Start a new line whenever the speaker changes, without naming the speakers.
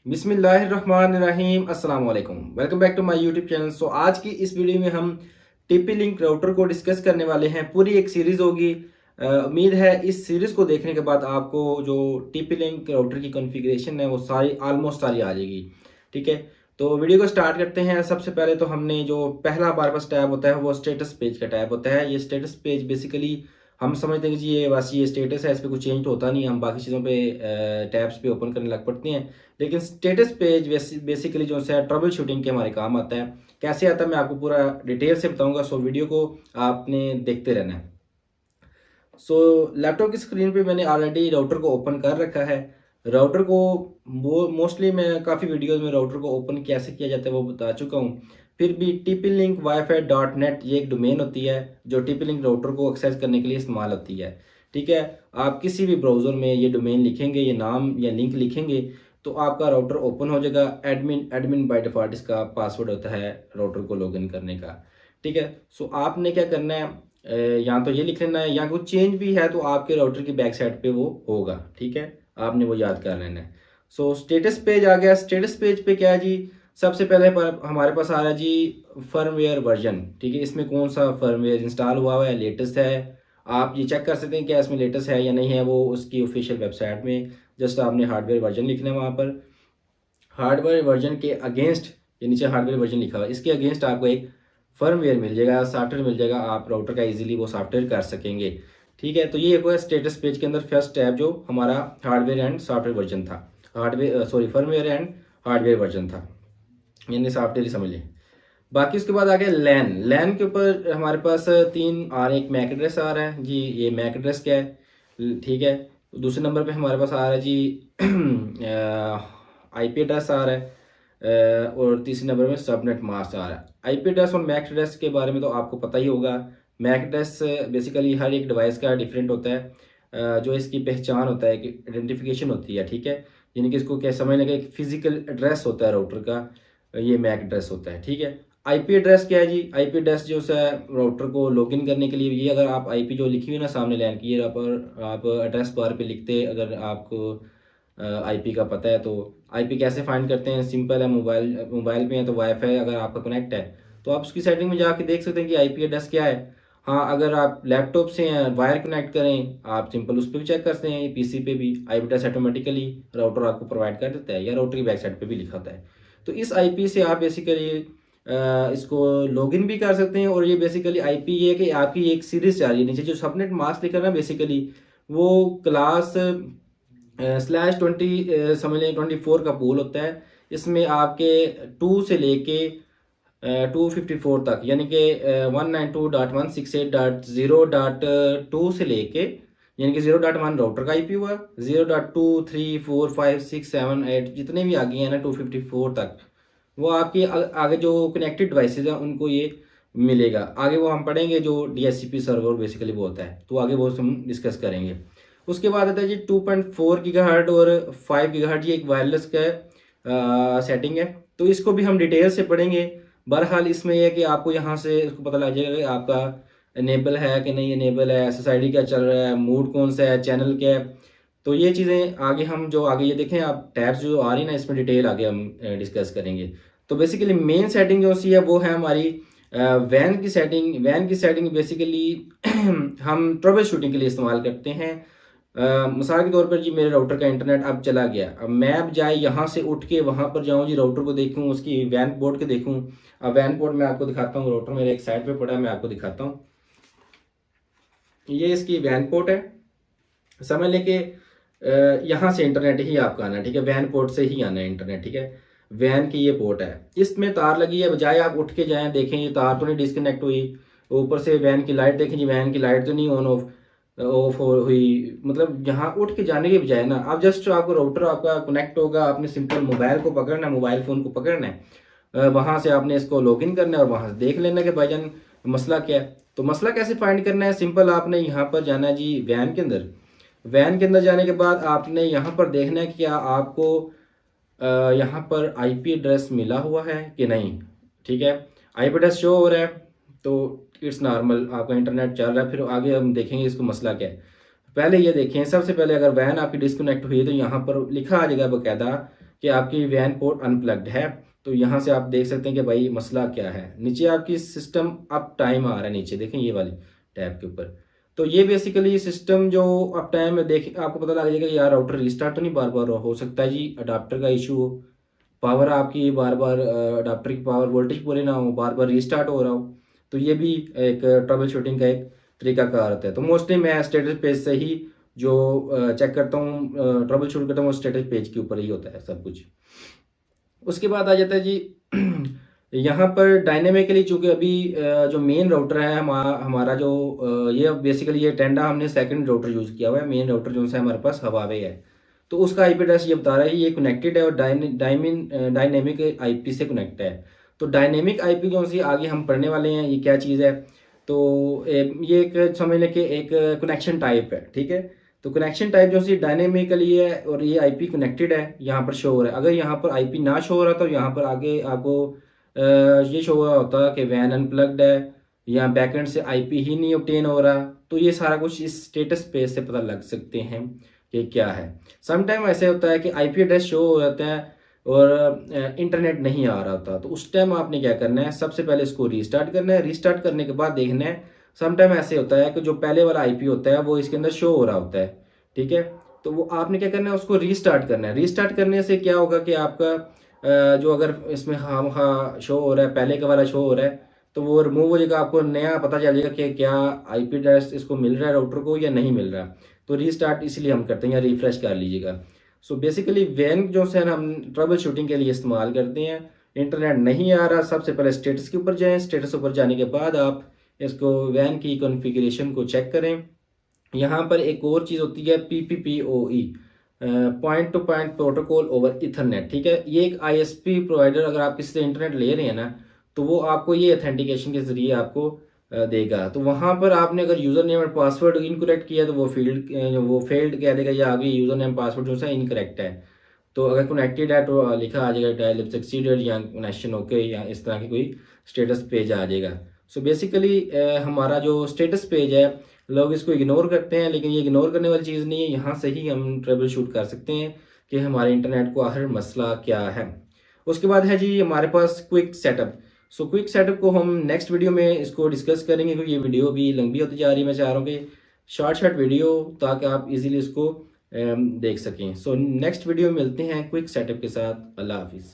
बिस्मिल्लाहिर्रहमानिर्रहीम अस्सलाम वालेकुम। Welcome back to my YouTube channel. आज की इस वीडियो में हम टीपी लिंक राउटर को डिस्कस करने वाले हैं। पूरी एक सीरीज़ होगी। उम्मीद है इस सीरीज़ को देखने के बाद आपको जो टीपी लिंक राउटर की कॉन्फ़िगरेशन है वो सारी ऑलमोस्ट सारी आ जाएगी। ठीक है, तो वीडियो को स्टार्ट करते हैं। सबसे पहले तो हमने जो पहला हमारे पास टैब होता है वो स्टेटस पेज का टैब होता है। ये स्टेटस पेज बेसिकली हम समझते हैं कि जी ये बस ये स्टेटस है, इस पे कुछ चेंज तो होता नहीं, हम बाकी चीज़ों पे टैब्स पे ओपन करने लग पड़ते हैं। लेकिन स्टेटस पेज बेसिकली जो है ट्रबल शूटिंग के हमारे काम आता है। कैसे आता है मैं आपको पूरा डिटेल से बताऊंगा, सो वीडियो को आपने देखते रहना है। सो लैपटॉप की स्क्रीन पे मैंने ऑलरेडी राउटर को ओपन कर रखा है। राउटर को वो मोस्टली मैं काफ़ी वीडियोस में राउटर को ओपन कैसे किया जाता है वो बता चुका हूँ। फिर भी TP link wifi dot net ये एक डोमेन होती है जो टीपी लिंक राउटर को एक्सेस करने के लिए इस्तेमाल होती है। ठीक है, आप किसी भी ब्राउज़र में ये डोमेन लिखेंगे, ये नाम या लिंक लिखेंगे तो आपका राउटर ओपन हो जाएगा। एडमिन एडमिन बाय डिफ़ॉल्ट इसका पासवर्ड होता है राउटर को लॉगिन करने का। ठीक है, सो आपने क्या करना है, या तो ये लिख लेना है या कुछ चेंज भी है तो आपके राउटर की बैक साइड पे वो होगा। ठीक है, आपने वो याद कर लेना है। सो स्टेटस पेज आ गया। स्टेटस पेज पे क्या है जी, सबसे पहले पर हमारे पास आ रहा है जी फर्मवेयर वर्जन। ठीक है, इसमें कौन सा फर्मवेयर इंस्टॉल हुआ है, लेटेस्ट है। आप ये चेक कर सकते हैं क्या इसमें लेटेस्ट है या नहीं है, वो उसकी ऑफिशियल वेबसाइट में जस्ट आपने हार्डवेयर वर्जन लिखना है। वहाँ पर हार्डवेयर वर्जन के अगेंस्ट, ये नीचे हार्डवेयर वर्जन लिखा हुआ है, इसके अगेंस्ट आपको एक फर्मवेयर मिल जाएगा, सॉफ्टवेयर मिल जाएगा। आप राउटर का इजीली वो सॉफ्टवेयर कर सकेंगे। ठीक है, तो ये एक स्टेटस पेज के अंदर फर्स्ट टैब जो हमारा हार्डवेयर एंड सॉफ्टवेयर वर्जन था, hardware sorry firmware and hardware version था, यानी सॉफ्टवेयर ही समझ लें। बाकी उसके बाद आ गया लैन। लैन के ऊपर हमारे पास तीन और एक मैक एड्रेस आ रहा है जी। ये मैक एड्रेस क्या है, ठीक है। दूसरे नंबर पे हमारे पास आ रहा है जी आईपी एड्रेस आ रहा है, और तीसरे नंबर में सबनेट मास्क आ रहा है। आईपी एड्रेस और मैक एड्रेस के बारे में तो आपको पता ही होगा। मैक एड्रेस बेसिकली हर एक डिवाइस का डिफरेंट होता है। जो इसकी पहचान होता है कि आइडेंटिफिकेशन होती है। ठीक है, यानी कि इसको क्या समझने का एक फिजिकल एड्रेस होता है राउटर का, ये मैक एड्रेस होता है। ठीक है, आईपी एड्रेस क्या है जी, आईपी एड्रेस जो है राउटर को लॉगिन करने के लिए, ये अगर आप आईपी जो लिखी हुई ना सामने लाइन की, ये आप एड्रेस बार पे लिखते, अगर आपको आईपी का पता है तो आईपी कैसे फाइंड करते हैं, सिंपल है। मोबाइल मोबाइल पे है तो वाईफाई अगर आपका कनेक्ट है तो आप उसकी सेटिंग में जाके देख सकते हैं कि आईपी एड्रेस क्या है। हाँ, अगर आप लैपटॉप से वायर कनेक्ट करें, आप सिंपल उस पर भी चेक कर सकते हैं। पीसी पे भी आईपी एड्रेस ऑटोमेटिकली राउटर आपको प्रोवाइड कर देता है, या राउटर की बैक साइड पे भी लिखा होता है। तो इस आईपी से आप बेसिकली इसको लॉगिन भी कर सकते हैं। और ये बेसिकली आईपी ये है कि आपकी एक सीरीज जा रही है, नीचे जो सबनेट मास्क लिखा है ना बेसिकली वो क्लास /20 समझ लें 24 का पूल होता है। इसमें आपके 2 से लेके 254 तक, यानी कि 192.168.0.2 से लेके, यानी कि 0.1 राउटर का आईपी हुआ, 0.2 3 4 5 6 7 8 जितने भी आगे हैं ना 254 तक, वो आपके आगे जो कनेक्टेड डिवाइसेज हैं उनको ये मिलेगा। आगे वो हम पढ़ेंगे जो डीएचसीपी सर्वर बेसिकली वो होता है, तो आगे वो हम डिस्कस करेंगे। उसके बाद आता है जी 2.4 गीगाहर्ट्ज और 5 गीगाहर्ट्ज, ये एक वायरलेस का सेटिंग है, तो इसको भी हम डिटेल से पढ़ेंगे। बहरहाल इसमें यह है कि आपको यहाँ से इसको पता लग जाएगा कि आपका इनेबल है कि नहीं इनेबल है, एसएसआईडी क्या चल रहा है, मोड कौन सा है, चैनल क्या है। तो ये चीज़ें आगे हम जो आगे ये देखें आप टैब्स जो आ रही है ना, इसमें डिटेल आगे हम डिस्कस करेंगे। तो बेसिकली मेन सेटिंग जो सी है वो है हमारी वैन की सेटिंग। वैन की सेटिंग बेसिकली हम ट्रबल शूटिंग के लिए इस्तेमाल करते हैं। मिसाल के तौर पर जी मेरे राउटर का इंटरनेट अब चला गया, अब मैं बजाय यहाँ से उठ के वहाँ पर जाऊँ जी राउटर को देखूँ, उसकी वैन पोर्ट के देखूँ। अब वैन पोर्ट मैं आपको दिखाता हूँ, राउटर मेरे एक साइड पे पड़ा है, मैं आपको दिखाता हूँ। ये इसकी वैन पोर्ट है, समझ लें कि यहाँ से इंटरनेट ही आपका आना है। ठीक है, वैन पोर्ट से ही आना है इंटरनेट। ठीक है, वैन की ये पोर्ट है, इसमें तार लगी है, बजाय आप उठ के जाएं देखें ये तार तो नहीं डिस्कनेक्ट हुई। ऊपर से वैन की लाइट देखें जी, वैन की लाइट तो नहीं ऑन ऑफ ऑफ हुई। मतलब यहाँ उठ के जाने के बजाय ना, आप जस्ट आपको राउटर आपका कनेक्ट होगा, आपने सिंपल मोबाइल को पकड़ना है, मोबाइल फ़ोन को पकड़ना है, वहाँ से आपने इसको लॉगिन करना है और वहाँ से देख लेना कि भाईजान मसला क्या है। तो मसला कैसे फाइंड करना है, सिंपल आपने यहाँ पर जाना है जी वैन के अंदर। वैन के अंदर जाने के बाद आपने यहाँ पर देखना है कि क्या आपको यहाँ पर आईपी एड्रेस मिला हुआ है कि नहीं। ठीक है, आईपी एड्रेस शो हो रहा है तो इट्स नॉर्मल, आपका इंटरनेट चल रहा है। फिर आगे हम देखेंगे इसको मसला क्या है। पहले ये देखें, सबसे पहले अगर वैन आपकी डिस्कनेक्ट हुई है तो यहाँ पर लिखा आ जाएगा बाकायदा कि आपकी वैन पोर्ट अनप्लग्ड है। तो यहाँ से आप देख सकते हैं कि भाई मसला क्या है। नीचे आपकी सिस्टम अप टाइम आ रहा है, नीचे देखें ये वाली टैब के ऊपर। तो ये बेसिकली सिस्टम जो अप टाइम में देख आपको पता लग जाएगा कि यार राउटर रिस्टार्ट तो नहीं बार बार हो सकता है जी, अडाप्टर का इशू हो, पावर आपकी बार बार अडाप्टर की पावर वोल्टेज पूरे ना हो, बार बार रीस्टार्ट हो रहा हो। तो ये भी एक ट्रबल शूटिंग का एक तरीकाकार होता है। तो मोस्टली मैं स्टेटस पेज से ही जो चेक करता हूँ, ट्रबल शूट करता हूँ, वो स्टेटस पेज के ऊपर ही होता है सब कुछ। उसके बाद आ जाता है जी यहाँ पर डायनेमिकली, चूँकि अभी जो मेन राउटर है हमारा जो ये बेसिकली ये टेंडा हमने सेकंड राउटर यूज़ किया हुआ है। मेन राउटर जो है हमारे पास हवावे है। तो उसका आईपी एड्रेस ये बता रहा है ये कनेक्टेड है और डायनेमिक आईपी से कनेक्ट है। तो डायनेमिक आईपी जो सी आगे हम पढ़ने वाले हैं, ये क्या चीज़ है। तो ये एक समझ लें कि एक कनेक्शन टाइप है, ठीक है। तो कनेक्शन टाइप जो सी डायनेमिकली है और ये आईपी कनेक्टेड है, यहाँ पर शो हो रहा है। अगर यहाँ पर आईपी ना शो हो रहा तो यहाँ पर आगे आपको ये शो हो रहा होता कि वैन अनप्लग्ड है या बैकएंड से आईपी ही नहीं ऑब्टेन हो रहा। तो ये सारा कुछ इस स्टेटस पेज से पता लग सकते हैं कि क्या है। समटाइम ऐसे होता है कि आईपी एड्रेस शो हो जाता है और इंटरनेट नहीं आ रहा होता। तो उस टाइम आपने क्या करना है, सबसे पहले इसको रीस्टार्ट करना है। रीस्टार्ट करने के बाद देखना है, समटाइम ऐसे होता है कि जो पहले वाला आईपी होता है वो इसके अंदर शो हो रहा होता है, ठीक है। तो वो आपने क्या करना है, उसको रीस्टार्ट करना है। रीस्टार्ट करने से क्या होगा कि आपका जो अगर इसमें हाँ शो हो रहा है, पहले का वाला शो हो रहा है, तो वो रिमूव हो जाएगा। आपको नया पता चल जाएगा कि क्या आईपी एड्रेस इसको मिल रहा है राउटर को या नहीं मिल रहा। तो रीस्टार्ट इसलिए हम करते हैं, या रिफ्रेश कर लीजिएगा। सो बेसिकली वैन जो है ना हम ट्रबल शूटिंग के लिए इस्तेमाल करते हैं। इंटरनेट नहीं आ रहा, सबसे पहले स्टेटस के ऊपर जाएं। स्टेटस ऊपर जाने के बाद आप इसको वैन की कॉन्फ़िगरेशन को चेक करें। यहाँ पर एक और चीज़ होती है PPPoE, point two point protocol over Ethernet, ठीक है। ये एक आईएसपी प्रोवाइडर, अगर आप किसी से इंटरनेट ले रहे हैं ना, तो वो आपको ये अथेंटिकेशन के ज़रिए आपको देगा। तो वहाँ पर आपने अगर यूज़र नेम और पासवर्ड इनकरेक्ट किया तो वो फेल्ड कह देगा, या आगे यूज़र नेम पासवर्ड जो है इनकरेक्ट है। तो अगर कनेक्टेड है तो लिखा आ जाएगा डायल सक्सीडेड या कनेक्शन ओके, या इस तरह की कोई स्टेटस पेज आ जाएगा। सो बेसिकली हमारा जो स्टेटस पेज है, लोग इसको इग्नोर करते हैं, लेकिन ये इग्नोर करने वाली चीज़ नहीं है। यहाँ से ही हम ट्रबल शूट कर सकते हैं कि हमारे इंटरनेट को आखिर मसला क्या है। उसके बाद है जी हमारे पास quick setup. So quick setup को हम नेक्स्ट वीडियो में इसको डिस्कस करेंगे, क्योंकि ये वीडियो भी लंबी होती जा रही है। मैं चाह रहा हूँ कि शॉर्ट वीडियो, ताकि आप इजीली इसको देख सकें। सो नेक्स्ट वीडियो में मिलते हैं क्विक सेटअप के साथ। अल्लाह हाफिज़।